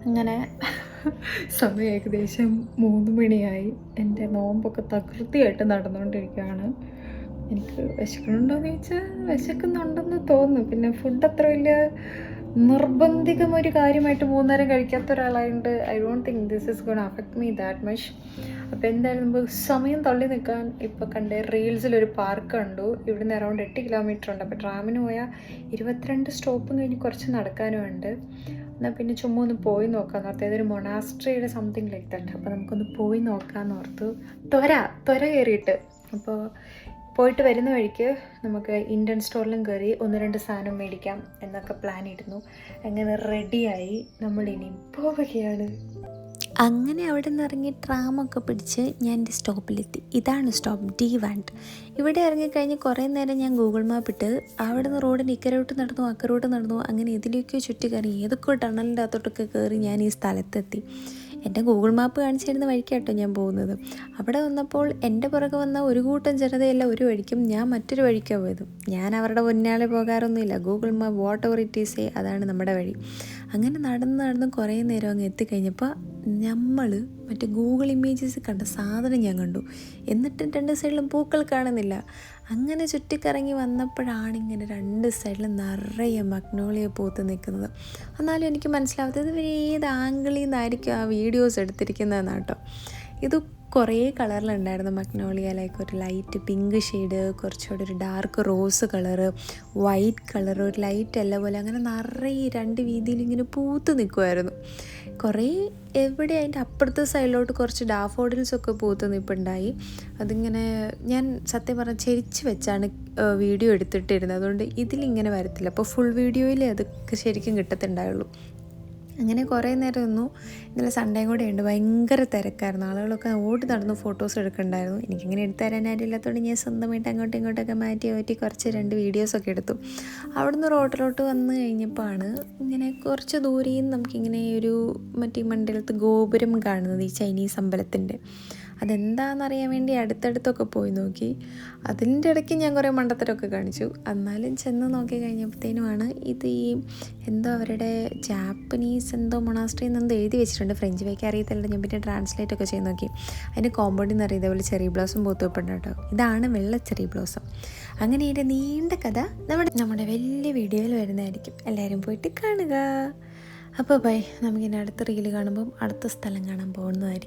അങ്ങനെ സമയം ഏകദേശം 3 മണിയായി. എൻ്റെ നോമ്പൊക്കെ തകൃതിയായിട്ട് നടന്നുകൊണ്ടിരിക്കുകയാണ്. എനിക്ക് വിശക്കണുണ്ടോയെന്ന് ചോദിച്ചാൽ വിശക്കുന്നുണ്ടെന്ന് തോന്നുന്നു. പിന്നെ ഫുഡ് അത്ര വലിയ നിർബന്ധികം ഒരു കാര്യമായിട്ട് 3 നേരം കഴിക്കാത്ത ഒരാളായതുകൊണ്ട് I don't think this is gonna affect me that much. അപ്പോൾ എന്തായാലും നമുക്ക് സമയം തള്ളി നിൽക്കാൻ ഇപ്പോൾ കണ്ട് റീൽസിലൊരു പാർക്ക് കണ്ടു. ഇവിടുന്ന് അറൗണ്ട് 8 കിലോമീറ്റർ ഉണ്ട്. അപ്പോൾ ട്രാമിന് പോയാൽ 22 സ്റ്റോപ്പും കഴിഞ്ഞ് കുറച്ച് നടക്കാനും ഉണ്ട്. എന്നാൽ പിന്നെ ചുമ്മാ ഒന്ന് പോയി നോക്കാമെന്ന് ഓർത്ത്. ഏതൊരു മൊണാസ്ട്രിയുടെ സംതിങ് ലൈക്ക് ദാറ്റ്. അപ്പോൾ നമുക്കൊന്ന് പോയി നോക്കാമെന്ന് ഓർത്തു. ത്വര കയറിയിട്ട്. അപ്പോൾ പോയിട്ട് വരുന്ന വഴിക്ക് നമുക്ക് ഇന്ത്യൻ സ്റ്റോറിലും കയറി 1-2 സാധനം മേടിക്കാം എന്നൊക്കെ പ്ലാൻ ഇടുന്നു. അങ്ങനെ റെഡിയായി നമ്മളിനി പോവുകയാണ്. അങ്ങനെ അവിടെ നിന്ന് ഇറങ്ങി ട്രാമൊക്കെ പിടിച്ച് ഞാൻ എൻ്റെ സ്റ്റോപ്പിലെത്തി. ഇതാണ് സ്റ്റോപ്പ് D1. ഇവിടെ ഇറങ്ങിക്കഴിഞ്ഞ് കുറേ നേരം ഞാൻ ഗൂഗിൾ മാപ്പ് ഇട്ട് അവിടെ നിന്ന് റോഡിന് ഇക്കരോട്ട് നടന്നു അക്കരോട്ട് നടന്നു, അങ്ങനെ ഇതിലേക്കോ ചുറ്റി കയറി ഏതൊക്കെ ടണലിൻ്റെ അകത്തോട്ടൊക്കെ കയറി ഞാൻ ഈ സ്ഥലത്തെത്തി. എൻ്റെ ഗൂഗിൾ മാപ്പ് കാണിച്ചു തരുന്ന വഴിക്കാട്ടോ ഞാൻ പോകുന്നത്. അവിടെ വന്നപ്പോൾ എൻ്റെ പുറകെ വന്ന ഒരു കൂട്ടം ജനതയല്ല ഒരു വഴിക്കും, ഞാൻ മറ്റൊരു വഴിക്കാണ് പോയത്. ഞാൻ അവരുടെ പിന്നാലെ പോകാറൊന്നുമില്ല. Google map whatever it is അതാണ് നമ്മുടെ വഴി. അങ്ങനെ നടന്ന് കുറേ നേരം അങ്ങ് എത്തിക്കഴിഞ്ഞപ്പോൾ നമ്മൾ മറ്റേ ഗൂഗിൾ ഇമേജസ് കണ്ട സാധനം ഞാൻ കണ്ടു. എന്നിട്ട് 2 സൈഡിലും പൂക്കൾ കാണുന്നില്ല. അങ്ങനെ ചുറ്റിക്കറങ്ങി വന്നപ്പോഴാണ് ഇങ്ങനെ 2 സൈഡിലും നിറയെ മഗ്നോളിയ പൂത്ത് നിൽക്കുന്നത്. എന്നാലും എനിക്ക് മനസ്സിലാവാത്തത് ഇവർ ഏത് ആംഗിളിൽ നിന്നായിരിക്കും ആ വീഡിയോസ് എടുത്തിരിക്കുന്നതെന്ന് കേട്ടോ. ഇത് കുറേ കളറിലുണ്ടായിരുന്നു മഗ്നോളിയ. ലൈക്ക് ഒരു ലൈറ്റ് പിങ്ക് ഷെയ്ഡ്, കുറച്ചുകൂടെ ഒരു dark rose colour, white colour, ഒരു ലൈറ്റ് എല്ലാം പോലെ, അങ്ങനെ നിറയെ 2 വീതിയിൽ ഇങ്ങനെ പൂത്ത് നിൽക്കുമായിരുന്നു. കുറേ എവിടെ അതിൻ്റെ അപ്പുറത്തെ സൈഡിലോട്ട് കുറച്ച് ഡാഫോഡിൽസൊക്കെ പൂത്ത് നിൽപ്പുണ്ടായി. അതിങ്ങനെ ഞാൻ സത്യം പറഞ്ഞാൽ ചെരിച്ച് വെച്ചാണ് വീഡിയോ എടുത്തിട്ടിരുന്നത്. അതുകൊണ്ട് ഇതിലിങ്ങനെ വരത്തില്ല. അപ്പോൾ ഫുൾ വീഡിയോയിൽ അതൊക്കെ ശരിക്കും കിട്ടത്തുണ്ടായുള്ളൂ. അങ്ങനെ കുറേ നേരം ഒന്നു. ഇന്നലെ സൺഡേയും കൂടെ ഉണ്ട്. ഭയങ്കര തിരക്കായിരുന്നു. ആളുകളൊക്കെ ഓടി നടന്ന് ഫോട്ടോസ് എടുക്കുന്നുണ്ടായിരുന്നു. എനിക്കിങ്ങനെ എടുത്തു തരാൻ ആരില്ലാത്തതുകൊണ്ട് ഞാൻ സ്വന്തമായിട്ട് അങ്ങോട്ടും ഇങ്ങോട്ടൊക്കെ മാറ്റി കുറച്ച് 2 വീഡിയോസൊക്കെ എടുത്തു. അവിടുന്ന് റോഡിലോട്ട് വന്നു കഴിഞ്ഞപ്പോൾ ആണ് ഇങ്ങനെ കുറച്ച് ദൂരെയും നമുക്കിങ്ങനെ ഒരു മറ്റേ മണ്ടലത്ത് ഗോപുരം കാണുന്നത്, ഈ ചൈനീസ് അമ്പലത്തിൻ്റെ. അതെന്താണെന്നറിയാൻ വേണ്ടി അടുത്തടുത്തൊക്കെ പോയി നോക്കി. അതിൻ്റെ ഇടയ്ക്ക് ഞാൻ കുറേ മണ്ടത്തരമൊക്കെ കാണിച്ചു. എന്നാലും ചെന്ന് നോക്കി കഴിഞ്ഞപ്പോഴത്തേനുമാണ് ഇത് ഈ എന്തോ അവരുടെ ജാപ്പനീസ് എന്തോ മൊണാസ്ട്രി എന്നെന്തോ എഴുതി വെച്ചിട്ടുണ്ട്. ഫ്രഞ്ച് വായിക്കാൻ അറിയത്തില്ല. ഞാൻ പിന്നെ ട്രാൻസ്ലേറ്റ് ഒക്കെ ചെയ്ത് നോക്കി. അതിൻ്റെ കോമ്പൗണ്ടിൽ നിന്ന് അറിയാം ഇതേപോലെ ചെറി ബ്ലോസം പൂത്ത് വെപ്പുണ്ട് കേട്ടോ. ഇതാണ് വെള്ള ചെറി ബ്ലോസം. അങ്ങനെ ഇതിൻ്റെ നീണ്ട കഥ നമ്മുടെ വലിയ വീഡിയോയിൽ വരുന്നതായിരിക്കും. എല്ലാവരും പോയിട്ട് കാണുക. അപ്പോൾ ബൈ. നമുക്കിനി അടുത്ത റീല് കാണുമ്പം അടുത്ത സ്ഥലം കാണാൻ പോകുന്നതായിരിക്കും.